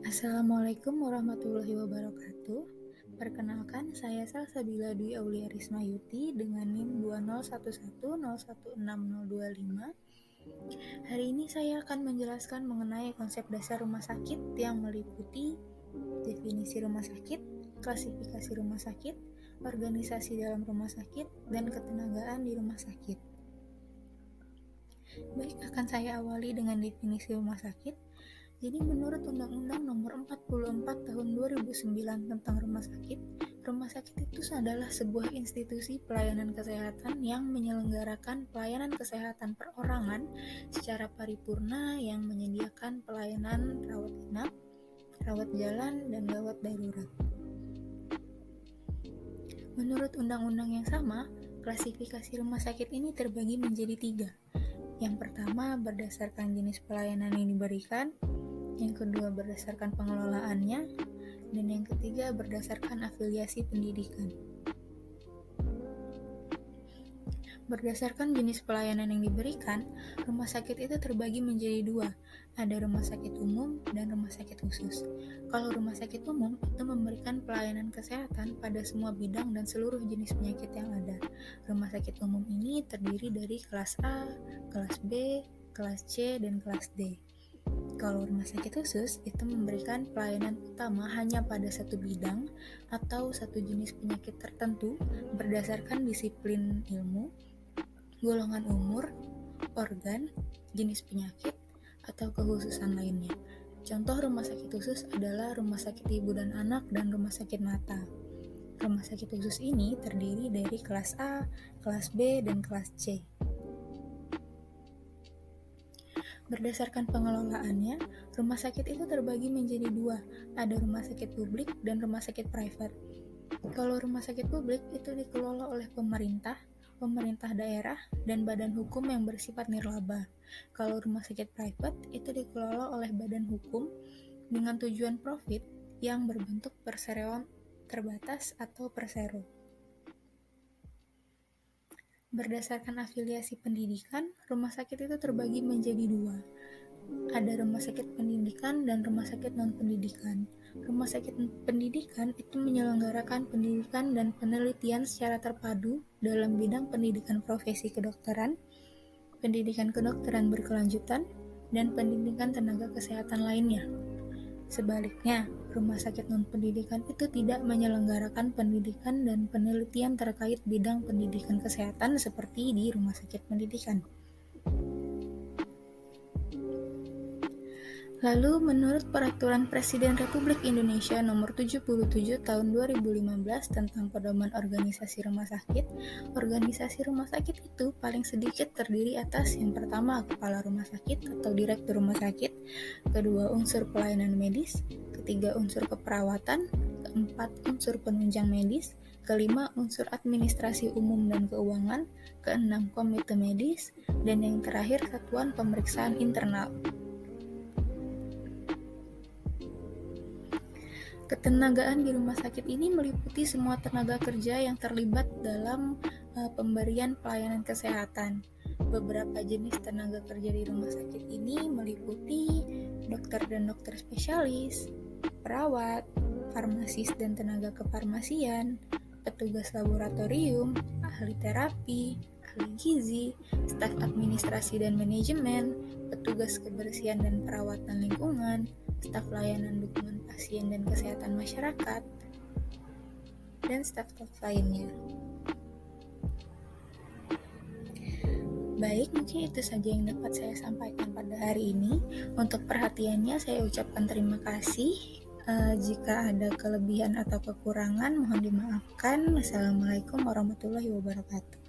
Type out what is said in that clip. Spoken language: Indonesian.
Assalamualaikum warahmatullahi wabarakatuh. Perkenalkan, saya Salsabila Dwi Aulia Rismayuti dengan NIM 20110160025. Hari ini saya akan menjelaskan mengenai konsep dasar rumah sakit yang meliputi definisi rumah sakit, klasifikasi rumah sakit, organisasi dalam rumah sakit, dan ketenagaan di rumah sakit. Baik, akan saya awali dengan definisi rumah sakit. Jadi menurut Undang-Undang Nomor 44 Tahun 2009 tentang Rumah sakit itu adalah sebuah institusi pelayanan kesehatan yang menyelenggarakan pelayanan kesehatan perorangan secara paripurna yang menyediakan pelayanan rawat inap, rawat jalan, dan gawat darurat. Menurut undang-undang yang sama, klasifikasi rumah sakit ini terbagi menjadi 3. Yang pertama berdasarkan jenis pelayanan yang diberikan, yang kedua berdasarkan pengelolaannya, dan yang ketiga berdasarkan afiliasi pendidikan. Berdasarkan jenis pelayanan yang diberikan, rumah sakit itu terbagi menjadi 2, ada rumah sakit umum dan rumah sakit khusus. Kalau rumah sakit umum itu memberikan pelayanan kesehatan pada semua bidang dan seluruh jenis penyakit yang ada. Rumah sakit umum ini terdiri dari kelas A, kelas B, kelas C, dan kelas D. Kalau rumah sakit khusus itu memberikan pelayanan utama hanya pada satu bidang atau satu jenis penyakit tertentu berdasarkan disiplin ilmu, golongan umur, organ, jenis penyakit, atau kekhususan lainnya. Contoh rumah sakit khusus adalah rumah sakit ibu dan anak dan rumah sakit mata. Rumah sakit khusus ini terdiri dari kelas A, kelas B, dan kelas C. Berdasarkan pengelolaannya, rumah sakit itu terbagi menjadi 2, ada rumah sakit publik dan rumah sakit private. Kalau rumah sakit publik itu dikelola oleh pemerintah daerah, dan badan hukum yang bersifat nirlaba. Kalau rumah sakit private itu dikelola oleh badan hukum dengan tujuan profit yang berbentuk perseroan terbatas atau persero. Berdasarkan afiliasi pendidikan, rumah sakit itu terbagi menjadi 2. Ada rumah sakit pendidikan dan rumah sakit non-pendidikan. Rumah sakit pendidikan itu menyelenggarakan pendidikan dan penelitian secara terpadu dalam bidang pendidikan profesi kedokteran, pendidikan kedokteran berkelanjutan, dan pendidikan tenaga kesehatan lainnya. Sebaliknya, rumah sakit non-pendidikan itu tidak menyelenggarakan pendidikan dan penelitian terkait bidang pendidikan kesehatan seperti di rumah sakit pendidikan. Lalu, menurut Peraturan Presiden Republik Indonesia Nomor 77 Tahun 2015 tentang Pedoman Organisasi Rumah Sakit, organisasi rumah sakit itu paling sedikit terdiri atas yang pertama kepala rumah sakit atau direktur rumah sakit, kedua unsur pelayanan medis, ketiga unsur keperawatan, keempat unsur penunjang medis, kelima unsur administrasi umum dan keuangan, keenam komite medis, dan yang terakhir satuan pemeriksaan internal. Ketenagaan di rumah sakit ini meliputi semua tenaga kerja yang terlibat dalam pemberian pelayanan kesehatan. Beberapa jenis tenaga kerja di rumah sakit ini meliputi dokter dan dokter spesialis, perawat, farmasis dan tenaga kefarmasian, petugas laboratorium, ahli terapi, ahli gizi, staf administrasi dan manajemen, petugas kebersihan dan perawatan lingkungan, staf layanan dukungan pasien dan kesehatan masyarakat, dan staf-staf lainnya. Baik, mungkin itu saja yang dapat saya sampaikan pada hari ini. Untuk perhatiannya saya ucapkan terima kasih. Jika ada kelebihan atau kekurangan mohon dimaafkan. Wassalamualaikum warahmatullahi wabarakatuh.